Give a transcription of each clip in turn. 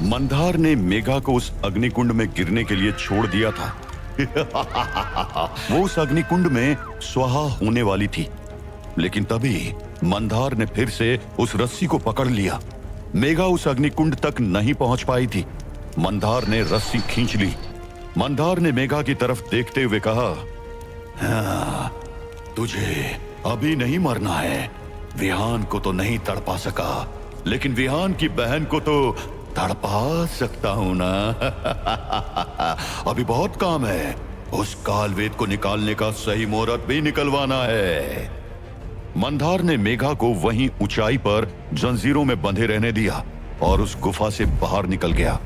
मंदार ने मेघा को उस अग्निकुंड में गिरने के लिए छोड़ दिया था। वो उस अग्निकुंड में स्वाहा होने वाली थी, लेकिन तभी मंदार ने फिर से उस रस्सी को पकड़ लिया। मेघा उस अग्निकुंड तक नहीं पहुंच पाई थी। मंदार ने रस्सी खींच ली। मंदार ने मेघा की तरफ देखते हुए कहा, हाँ, तुझे अभी नहीं मरना है। विहान को तो नहीं तड़पा सका, लेकिन विहान की बहन को तो तड़पा सकता हूं ना। अभी बहुत काम है। उस कालवेद को निकालने का सही मुहूर्त भी निकलवाना है। मंदार ने मेघा को वहीं ऊंचाई पर जंजीरों में बंधे रहने दिया और उस गुफा से बाहर निकल गया।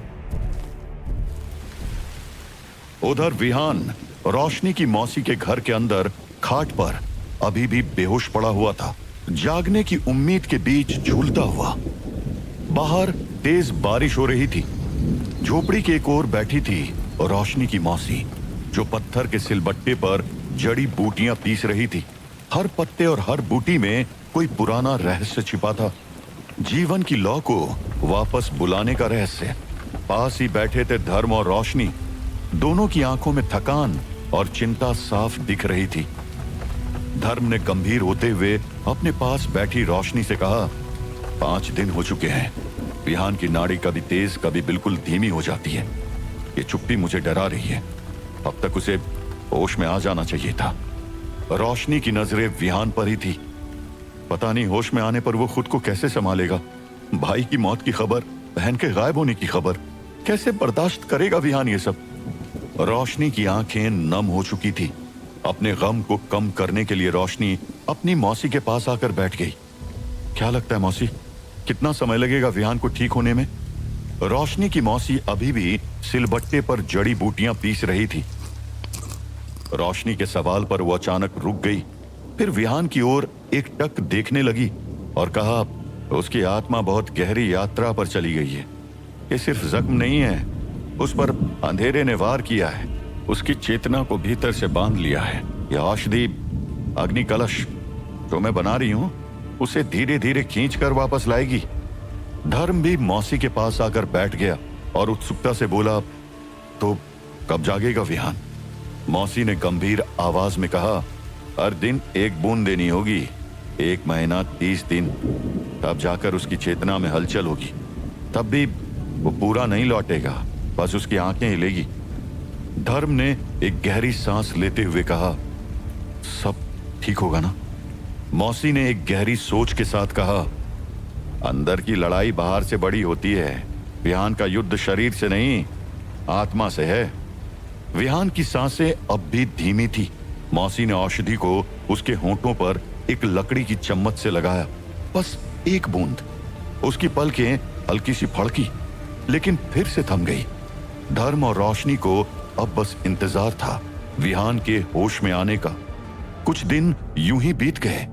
उधर विहान रोशनी की मौसी के घर के अंदर खाट पर अभी भी बेहोश पड़ा हुआ था, जागने की उम्मीद के बीच झूलता हुआ। बाहर तेज बारिश हो रही थी। झोपड़ी के एक ओर बैठी थी रोशनी की मौसी, जो पत्थर के सिलबट्टे पर जड़ी बूटियां पीस रही थी। हर पत्ते और हर बूटी में कोई पुराना रहस्य छिपा था, जीवन की लौ को वापस बुलाने का रहस्य। पास ही बैठे थे धर्म और रोशनी। दोनों की आंखों में थकान और चिंता साफ दिख रही थी। धर्म ने गंभीर होते हुए अपने पास बैठी रोशनी से कहा, 5 दिन हो चुके हैं। विहान की नाड़ी कभी तेज कभी बिल्कुल धीमी हो जाती है। ये चुप्पी मुझे डरा रही है। अब तक उसे होश में आ जाना चाहिए था। रोशनी की नजरें विहान पर ही थी। पता नहीं होश में आने पर वो खुद को कैसे संभालेगा। भाई की मौत की खबर, बहन के गायब होने की खबर, कैसे बर्दाश्त करेगा विहान ये सब। रोशनी की आंखें नम हो चुकी थी। अपने गम को कम करने के लिए रोशनी अपनी मौसी के पास आकर बैठ गई। क्या लगता है मौसी, कितना समय लगेगा विहान को ठीक होने में? रोशनी की मौसी अभी भी सिलबट्टे पर जड़ी बूटियां पीस रही थी। रोशनी के सवाल पर वो अचानक रुक गई, फिर विहान की ओर एक टक देखने लगी और कहा, उसकी आत्मा बहुत गहरी यात्रा पर चली गई है। ये सिर्फ जख्म नहीं है, उस पर अंधेरे ने वार किया है। उसकी चेतना को भीतर से बांध लिया है। यह औषधि अग्नि कलश जो मैं बना रही हूं, उसे धीरे धीरे खींच कर वापस लाएगी। धर्म भी मौसी के पास आकर बैठ गया और उत्सुकता से बोला, तो कब जागेगा विहान? मौसी ने गंभीर आवाज में कहा, हर दिन 1 बूंद देनी होगी। 1 महीना 30 दिन, तब जाकर उसकी चेतना में हलचल होगी। तब भी वो पूरा नहीं लौटेगा, बस उसकी आंखें हिलेगी। धर्म ने एक गहरी सांस लेते हुए कहा, सब ठीक होगा ना? मौसी ने एक गहरी सोच के साथ कहा, अंदर की लड़ाई बाहर से बड़ी होती है। विहान का युद्ध शरीर से नहीं, आत्मा से है। विहान की सांसें अब भी धीमी थी। मौसी ने औषधि को उसके होंठों पर एक लकड़ी की चम्मच से लगाया। बस 1 बूंद। उसकी पलकें हल्की सी फड़की, लेकिन फिर से थम गई। धर्म और रोशनी को अब बस इंतजार था विहान के होश में आने का। कुछ दिन यूं ही बीत गए।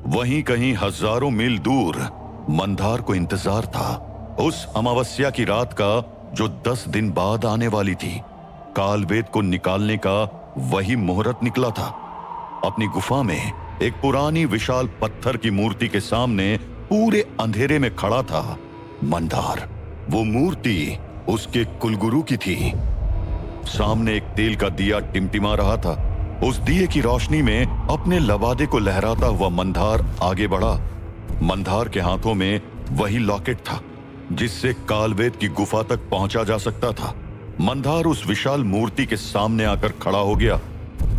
वहीं कहीं हजारों मील दूर मंदार को इंतजार था उस अमावस्या की रात का, जो 10 दिन बाद आने वाली थी। कालवेद को निकालने का वही मुहूर्त निकला था। अपनी गुफा में एक पुरानी विशाल पत्थर की मूर्ति के सामने पूरे अंधेरे में खड़ा था मंदार। वो मूर्ति उसके कुलगुरु की थी। सामने एक तेल का दिया टिमटिमा रहा था। उस दिए की रोशनी में अपने लबादे को लहराता हुआ मंदार आगे बढ़ा। मंदार के हाथों में वही लॉकेट था जिससे कालवेद की गुफा तक पहुंचा जा सकता था। मंदार उस विशाल मूर्ति के सामने आकर खड़ा हो गया।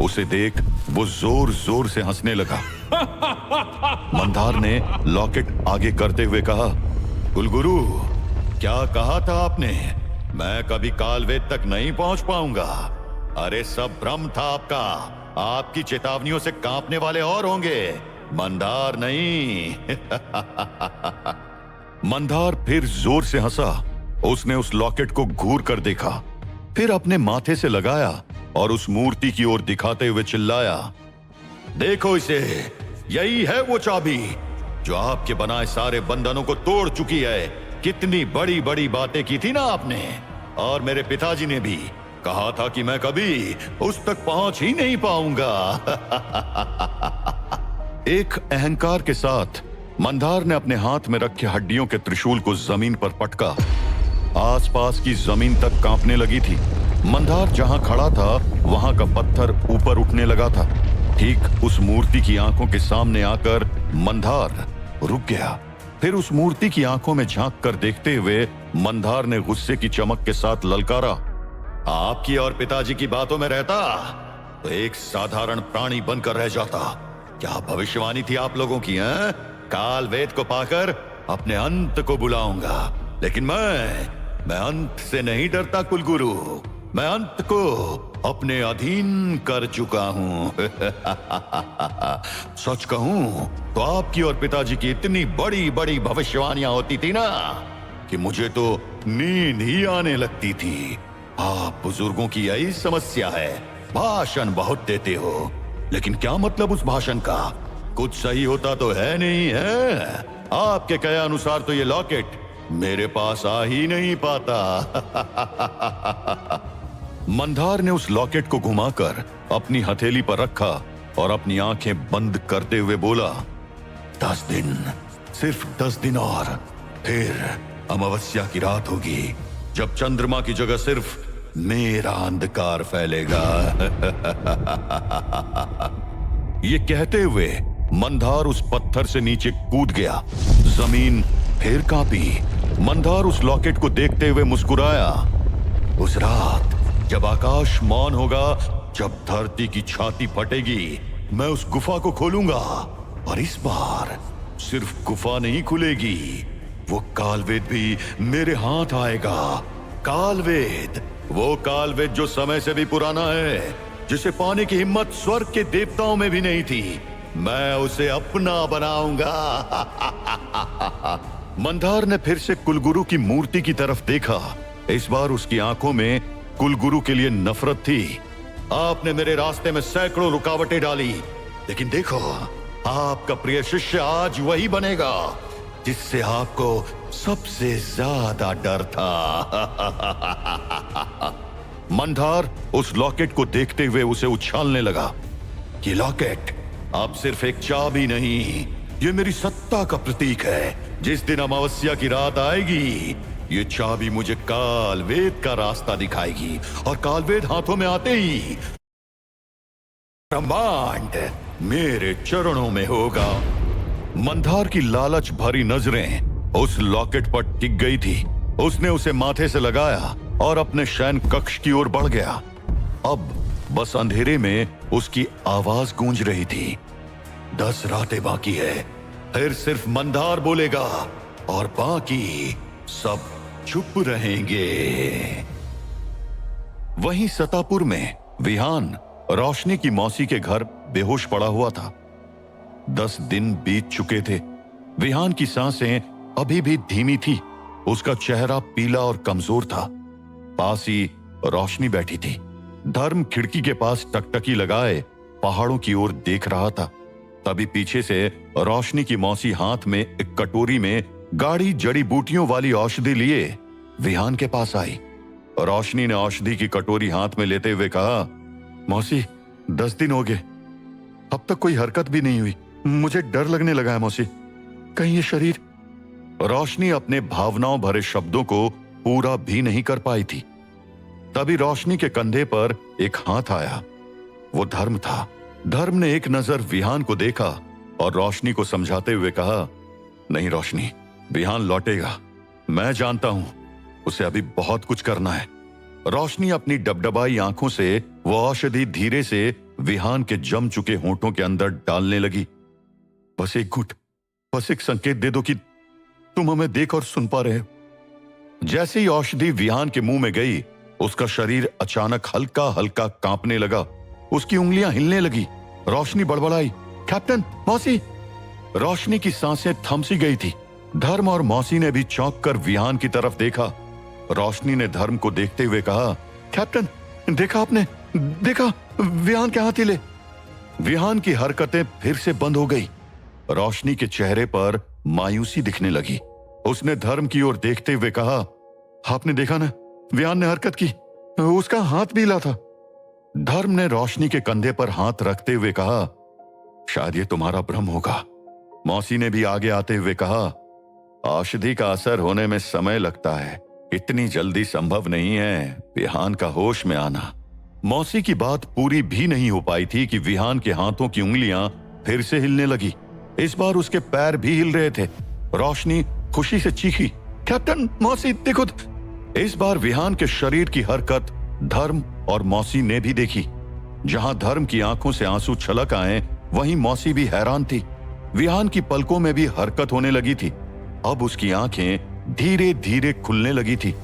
उसे देख वो जोर जोर से हंसने लगा। मंदार ने लॉकेट आगे करते हुए कहा, कुलगुरु, क्या कहा था आपने? मैं कभी कालवेद तक नहीं पहुंच पाऊंगा। अरे सब भ्रम था आपका। आपकी चेतावनियों से कांपने वाले और होंगे, मंदार नहीं। मंदार फिर जोर से हंसा। उसने उस लॉकेट को घूर कर देखा, फिर अपने माथे से लगाया और उस मूर्ति की ओर दिखाते हुए चिल्लाया, देखो इसे, यही है वो चाबी जो आपके बनाए सारे बंधनों को तोड़ चुकी है। कितनी बड़ी बड़ी बातें की थी ना आपने, और मेरे पिताजी ने भी कहा था कि मैं कभी उस तक पहुंच ही नहीं पाऊंगा। एक अहंकार के साथ मंदार ने अपने हाथ में रखे हड्डियों के त्रिशूल को जमीन पर पटका। आसपास की जमीन तक कांपने लगी थी। मंदार जहां खड़ा था वहां का पत्थर ऊपर उठने लगा था। ठीक उस मूर्ति की आंखों के सामने आकर मंदार रुक गया। फिर उस मूर्ति की आंखों में झांक कर देखते हुए मंदार ने गुस्से की चमक के साथ ललकारा, आपकी और पिताजी की बातों में रहता तो एक साधारण प्राणी बनकर रह जाता। क्या भविष्यवाणी थी आप लोगों की, हैं? काल वेद को पाकर अपने अंत को बुलाऊंगा, लेकिन मैं अंत से नहीं डरता कुलगुरु। मैं अंत को अपने अधीन कर चुका हूं। सच कहूं तो आपकी और पिताजी की इतनी बड़ी बड़ी भविष्यवाणियां होती थी ना कि मुझे तो नींद ही आने लगती थी। आप बुजुर्गों की यही समस्या है, भाषण बहुत देते हो, लेकिन क्या मतलब उस भाषण का? कुछ सही होता तो है नहीं है। आपके कहे अनुसार तो ये लॉकेट मेरे पास आ ही नहीं पाता। मंदार ने उस लॉकेट को घुमाकर अपनी हथेली पर रखा और अपनी आंखें बंद करते हुए बोला, 10 दिन, सिर्फ 10 दिन और फिर अमावस्या की रात होगी, जब चंद्रमा की जगह सिर्फ मेरा अंधकार फैलेगा। ये कहते हुए मंदार उस पत्थर से नीचे कूद गया। जमीन फिर कांपी। मंदार उस लॉकेट को देखते हुए मुस्कुराया। उस रात जब आकाश मौन होगा, जब धरती की छाती फटेगी, मैं उस गुफा को खोलूंगा और इस बार सिर्फ गुफा नहीं खुलेगी, वो कालवेद भी मेरे हाथ आएगा। कालवेद, वो कालवेद जो समय से भी पुराना है, जिसे पाने की हिम्मत स्वर्ग के देवताओं में भी नहीं थी। मैं उसे अपना बनाऊंगा। मंदार ने फिर से कुलगुरु की मूर्ति की तरफ देखा। इस बार उसकी आंखों में कुलगुरु के लिए नफरत थी। आपने मेरे रास्ते में सैकड़ों रुकावटें डाली, लेकिन देखो, आपका प्रिय शिष्य आज वही बनेगा जिससे आपको सबसे ज्यादा डर था। मंदार उस लॉकेट को देखते हुए उसे उछालने लगा। ये लॉकेट अब सिर्फ एक चाबी नहीं, ये मेरी सत्ता का प्रतीक है। जिस दिन अमावस्या की रात आएगी, ये चाबी मुझे कालवेद का रास्ता दिखाएगी, और कालवेद हाथों में आते ही ब्रह्मांड मेरे चरणों में होगा। मंदार की लालच भरी नजरें उस लॉकेट पर टिक गई थी। उसने उसे माथे से लगाया और अपने शयन कक्ष की ओर बढ़ गया। अब बस अंधेरे में उसकी आवाज गूंज रही थी, 10 रातें बाकी है, फिर सिर्फ मंदार बोलेगा और बाकी सब चुप रहेंगे। वहीं सतापुर में विहान रोशनी की मौसी के घर बेहोश पड़ा हुआ था। 10 दिन बीत चुके थे। विहान की सांसें अभी भी धीमी थी। उसका चेहरा पीला और कमजोर था। पास ही रोशनी बैठी थी। धर्म खिड़की के पास टकटकी लगाए पहाड़ों की ओर देख रहा था। तभी पीछे से रोशनी की मौसी हाथ में एक कटोरी में गाढ़ी जड़ी बूटियों वाली औषधि लिए विहान के पास आई। रोशनी ने औषधि की कटोरी हाथ में लेते हुए कहा, मौसी, 10 दिन हो गए, अब तक कोई हरकत भी नहीं हुई। मुझे डर लगने लगा है मौसी, कहीं ये शरीर। रोशनी अपने भावनाओं भरे शब्दों को पूरा भी नहीं कर पाई थी। तभी रोशनी के कंधे पर एक हाथ आया। वो धर्म था। धर्म ने एक नजर विहान को देखा और रोशनी को समझाते हुए कहा, नहीं रोशनी, विहान लौटेगा। मैं जानता हूं उसे अभी बहुत कुछ करना है। रोशनी अपनी डबडबाई आंखों से वो औषधि धीरे से विहान के जम चुके होंठों के अंदर डालने लगी। बस एक घुट, बस एक संकेत दे दो कि तुम हमें देख और सुन पा रहे हो। जैसे ही औषधि विहान के मुंह में गई, उसका शरीर अचानक हल्का हल्का कांपने लगा। उसकी उंगलियां हिलने लगी। रोशनी बड़बड़ाई, कैप्टन, मौसी। रोशनी की सांसें थम सी गई थी। धर्म और मौसी ने भी चौंक कर विहान की तरफ देखा। रोशनी ने धर्म को देखते हुए कहा, कैप्टन, देखा आपने? देखा, विहान के हाथ हिले। विहान की हरकतें फिर से बंद हो गई। रोशनी के चेहरे पर मायूसी दिखने लगी। उसने धर्म की ओर देखते हुए कहा, आपने देखा ना, विहान ने हरकत की, उसका हाथ भी हिला था। धर्म ने रोशनी के कंधे पर हाथ रखते हुए कहा, शायद ये तुम्हारा भ्रम होगा। मौसी ने भी आगे आते हुए कहा, औषधि का असर होने में समय लगता है, इतनी जल्दी संभव नहीं है विहान का होश में आना। मौसी की बात पूरी भी नहीं हो पाई थी कि विहान के हाथों की उंगलियां फिर से हिलने लगी। इस बार उसके पैर भी हिल रहे थे। रोशनी खुशी से चीखी, कैप्टन, मौसी देखो। इस बार विहान के शरीर की हरकत धर्म और मौसी ने भी देखी। जहां धर्म की आंखों से आंसू छलक आए, वहीं मौसी भी हैरान थी। विहान की पलकों में भी हरकत होने लगी थी। अब उसकी आंखें धीरे धीरे खुलने लगी थी।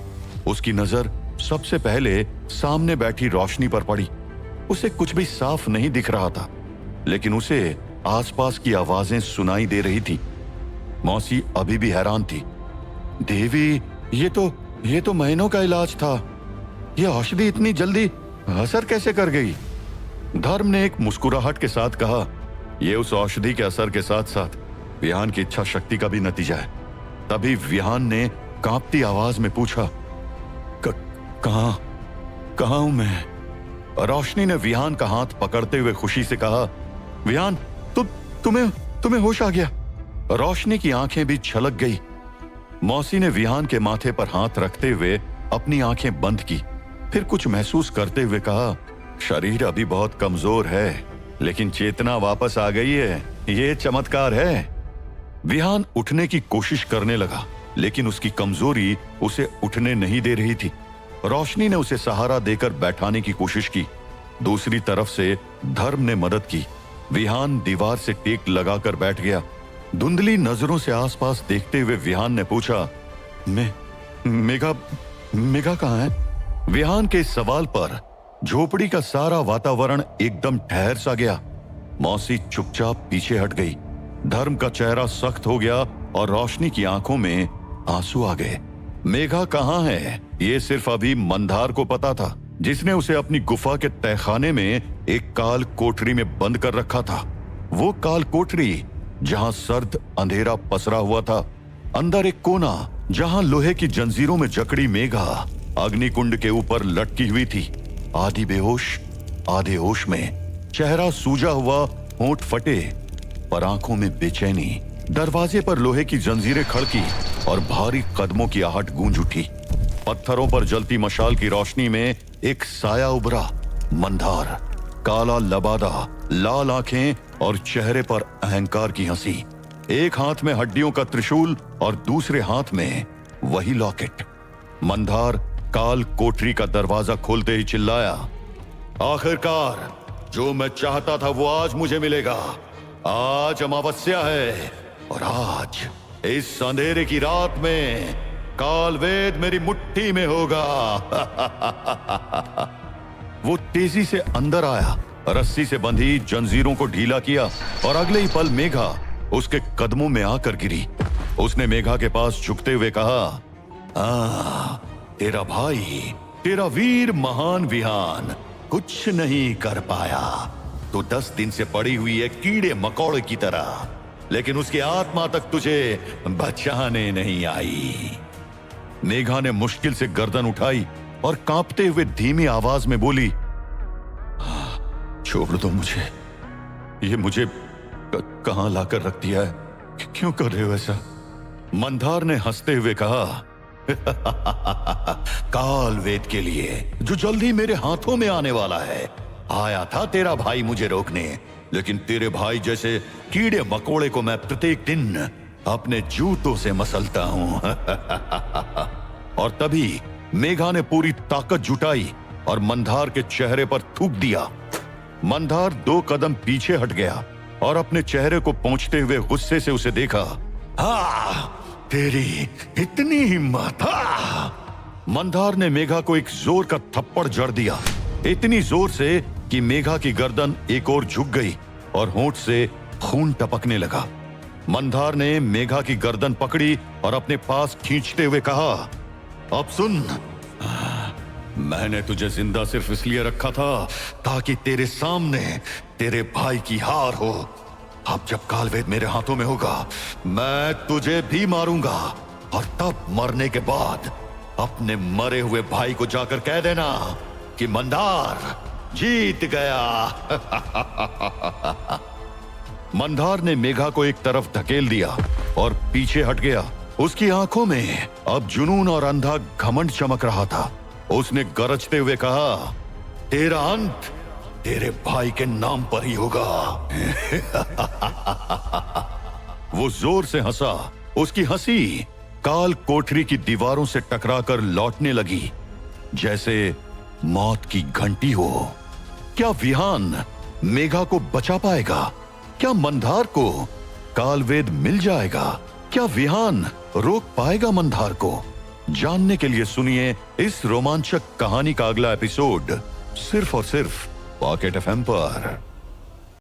उसकी नजर सबसे पहले सामने बैठी रोशनी पर पड़ी। उसे कुछ भी साफ नहीं दिख रहा था, लेकिन उसे आसपास की आवाजें सुनाई दे रही थी। मौसी अभी भी हैरान थी। देवी, ये तो महीनों का इलाज था। ये औषधि इतनी जल्दी असर कैसे कर गई? धर्म ने एक मुस्कुराहट के साथ कहा, यह उस औषधि के असर के साथ साथ विहान की इच्छा शक्ति का भी नतीजा है। तभी विहान ने कांपती आवाज में पूछा, कहां हूं मैं? रोशनी ने विहान का हाथ पकड़ते हुए खुशी से कहा, विहान, तुम्हें होश आ गया। रोशनी की आंखें भी छलक गई। मौसी ने विहान के माथे पर हाथ रखते हुए अपनी आंखें बंद की, फिर कुछ महसूस करते हुए कहा, शरीर अभी बहुत कमजोर है, लेकिन चेतना वापस आ गई है। ये चमत्कार है। विहान उठने की कोशिश करने लगा, लेकिन उसकी कमजोरी उसे उठने नहीं दे रही थी। रोशनी ने उसे सहारा देकर बैठाने की कोशिश की। दूसरी तरफ से धर्म ने मदद की। विहान दीवार से टेक लगाकर बैठ गया। धुंधली नजरों से आसपास देखते हुए विहान ने पूछा, मेघा कहाँ है? विहान के इस सवाल पर झोपड़ी का सारा वातावरण एकदम ठहर सा गया। मौसी चुपचाप पीछे हट गई। धर्म का चेहरा सख्त हो गया और रोशनी की आंखों में आंसू आ गए। मेघा कहाँ है, ये सिर्फ अभी मंदार को पता था, जिसने उसे अपनी गुफा के तहखाने में एक काल कोठरी में बंद कर रखा था। वो काल कोठरी जहां सर्द अंधेरा पसरा हुआ था। अंदर एक कोना जहां लोहे की जंजीरों में जकड़ी मेघा अग्निकुंड के ऊपर लटकी हुई थी, आधी बेहोश आधे होश में, चेहरा सूजा हुआ, होंठ फटे, पर आंखों में बेचैनी। दरवाजे पर लोहे की जंजीरें खड़की और भारी कदमों की आहट गूंज उठी। पत्थरों पर जलती मशाल की रोशनी में एक साया उभरा। मंदार, काला लबादा, लाल आंखें और चेहरे पर अहंकार की हंसी। एक हाथ में हड्डियों का त्रिशूल और दूसरे हाथ में वही लॉकेट। मंदार काल कोठरी का दरवाजा खोलते ही चिल्लाया, आखिरकार जो मैं चाहता था वो आज मुझे मिलेगा। आज अमावस्या है और आज इस अंधेरे की रात में कालवेद मेरी मुट्ठी में होगा। वो तेजी से अंदर आया, रस्सी से बंधी जंजीरों को ढीला किया और अगले ही पल मेघा उसके कदमों में आकर गिरी। उसने मेघा के पास झुकते हुए कहा, तेरा भाई, तेरा वीर महान विहान कुछ नहीं कर पाया। तो 10 दिन से पड़ी हुई है कीड़े मकोड़े की तरह, लेकिन उसकी आत्मा तक तुझे बचाने नहीं आई। मेघा ने मुश्किल से गर्दन उठाई और कांपते हुए धीमी आवाज में बोली, छोड़ दो मुझे। ये मुझे कहां लाकर रख दिया है? क्यों कर रहे हो ऐसा? मंदार ने हंसते हुए कहा, काल वेद के लिए जो जल्दी मेरे हाथों में आने वाला है। आया था तेरा भाई मुझे रोकने, लेकिन तेरे भाई जैसे कीड़े मकोड़े को मैं प्रत्येक दिन अपने जूतों से मसलता हूं। और तभी मेघा ने पूरी ताकत जुटाई और मंदार के चेहरे पर थूक दिया। मंदार 2 कदम पीछे हट गया और अपने चेहरे को पोंछते हुए गुस्से से उसे देखा। तेरी इतनी हिम्मत! मंदार ने मेघा को एक जोर का थप्पड़ जड़ दिया, इतनी जोर से कि मेघा की गर्दन एक ओर झुक गई और होंठ से खून टपकने लगा। मंदार ने मेघा की गर्दन पकड़ी और अपने पास खींचते हुए कहा, अब सुन, मैंने तुझे जिंदा सिर्फ इसलिए रखा था ताकि तेरे सामने तेरे भाई की हार हो। अब जब कालवेद मेरे हाथों में होगा, मैं तुझे भी मारूंगा और तब मरने के बाद अपने मरे हुए भाई को जाकर कह देना कि मंदार जीत गया। मंदार ने मेघा को एक तरफ धकेल दिया और पीछे हट गया। उसकी आंखों में अब जुनून और अंधा घमंड चमक रहा था। उसने गरजते हुए कहा, तेरा अंत तेरे भाई के नाम पर ही होगा। वो जोर से हंसा। उसकी हंसी काल कोठरी की दीवारों से टकराकर लौटने लगी, जैसे मौत की घंटी हो। क्या विहान मेघा को बचा पाएगा? क्या मंधार को कालवेद मिल जाएगा? क्या विहान रोक पाएगा मंधार को? जानने के लिए सुनिए इस रोमांचक कहानी का अगला एपिसोड सिर्फ और सिर्फ पॉकेट एफएम पर।